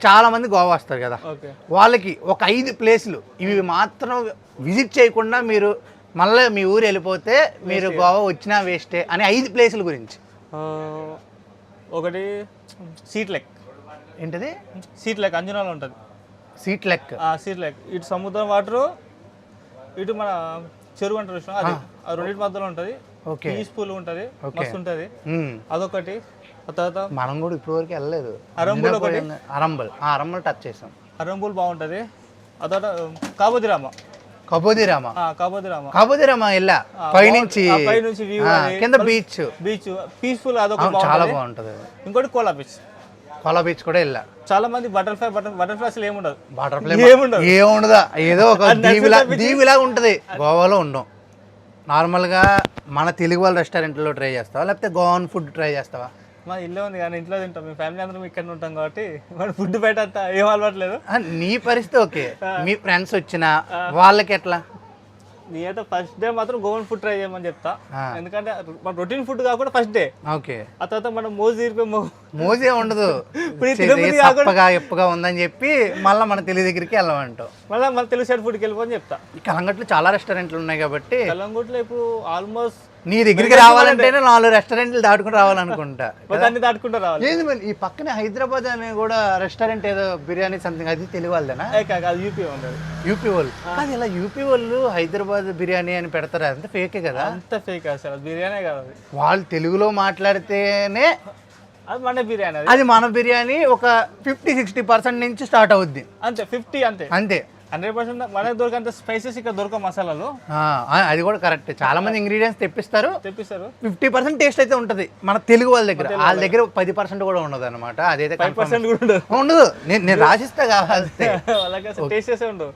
చాలా మంది గోవా వస్తారు కదా, ఓకే వాళ్ళకి ఒక 5 ప్లేసులు ఇవి మాత్రం విజిట్ చేయకుండా మీరు మళ్ళీ మీ ఊరు వెళ్ళిపోతే మీరు గోవా వచ్చినా వేస్టే అని 5 ప్లేసుల గురించి. ఒకటి సీట్ లెక్. ఏంటది? సీట్ లెక్ అంజనాలో ఉంటుంది. సీట్ లెక్. సీట్ లెక్ ఇటు సముద్రం వాటరు, ఇటు మన చెరువు అంటారు విషయం, అది రెండింటి మధ్యలో ఉంటుంది. ఓకే, పీస్ఫుల్ ఉంటుంది, మస్తు ఉంటుంది. అదొకటి. ఆ తర్వాత మనం కూడా ఇప్పుడు వరకు వెళ్ళలేదు. అరంబుల్ ఒకటి. అరంబుల్ టచ్ చేసాం. అరంబుల్ బాగుంటుంది. ఆ తర్వాత కాబోదిరామ. కాబోదిరామ వెళ్ళా పైనుంచి వ్యూ, కింద బీచ్ పీస్ఫుల్, అదొక చాలా బాగుంటుంది. ఇంకోటి కోలా బీచ్. కోలా బీచ్ కూడా వెళ్ళా. చాలా మంది బటర్ఫ్లై అసలు ఏముండదు. ఏముండదా, ఏదో ఒక దీవిలా ఉంటది. గోవాలో ఉండం. నార్మల్గా మన తెలుగు వాళ్ళ రెస్టారెంట్లో ట్రై చేస్తావా, లేకపోతే గోవన్ ఫుడ్ ట్రై చేస్తావా? మా ఇల్లే ఉంది కానీ ఇంట్లో తింటాం. మీ ఫ్యామిలీ అందరం ఇక్కడ ఉంటాం కాబట్టి మన ఫుడ్ బయట అంతా ఏం అలవాట్లేదు. నీ పరిస్థితి ఓకే, మీ ఫ్రెండ్స్ వచ్చినా వాళ్ళకి ఎట్లా? నేనైతే ఫస్ట్ డే మాత్రం గోవన్ ఫుడ్ ట్రై చేయమని చెప్తా. ఎందుకంటే మన రొటీన్ ఫుడ్ కాకుండా ఫస్ట్ డే. ఓకే. ఆ తర్వాత మనం మోజే ఉండదు, ఎప్పుగా ఉందని చెప్పి మళ్ళీ మన తెలుగు దగ్గరికి వెళ్ళమంటావు. మళ్ళీ మన తెలుగు సైడ్ ఫుడ్కి వెళ్ళిపోని చెప్తా. ఈ కలంగట్లో చాలా రెస్టారెంట్లు ఉన్నాయి కాబట్టి కలంగట్లో ఇప్పుడు ఆల్మోస్ట్ నీ దగ్గరికి రావాలంటేనే 4 రెస్టారెంట్లు దాటుకుని రావాలనుకుంటా. అన్ని దాటుకుంటూ రావాలి. ఏంది మరి ఈ పక్కనే హైదరాబాద్ అనే కూడా రెస్టారెంట్ ఏదో బిర్యానీ సంథింగ్, అది తెలుగు వాళ్ళదేనా? యూపీ ఉంటుంది. యూపీ వాళ్ళు అది ఇలా యూపీ వాళ్ళు హైదరాబాద్ బిర్యానీ అని పెడతారు, అంత ఫేకే కదా? అంత ఫేక్ అసలు బిర్యానీ కాదు. వాళ్ళు తెలుగులో మాట్లాడితేనే అది మన బిర్యానీ. అది మన బిర్యానీ ఒక 50-60% నుంచి స్టార్ట్ అవుద్ది. అంతే 50 అంతే 100%. మనకు దొరికంత స్పైసెస్ ఇక్కడ దొరక మసాలాలు. అది కూడా కరెక్ట్. చాలా మంది ఇంగ్రీడియంట్స్ తెప్పిస్తారు. 50% టేస్ట్ అయితే ఉంటది మన తెలుగు వాళ్ళ దగ్గర. వాళ్ళ దగ్గర 10% కూడా ఉండదు అనమాట. అదైతే 5% కూడా ఉండదు. నేను రాసిస్తా కావాలి, టేస్ట్ చేసే ఉండదు.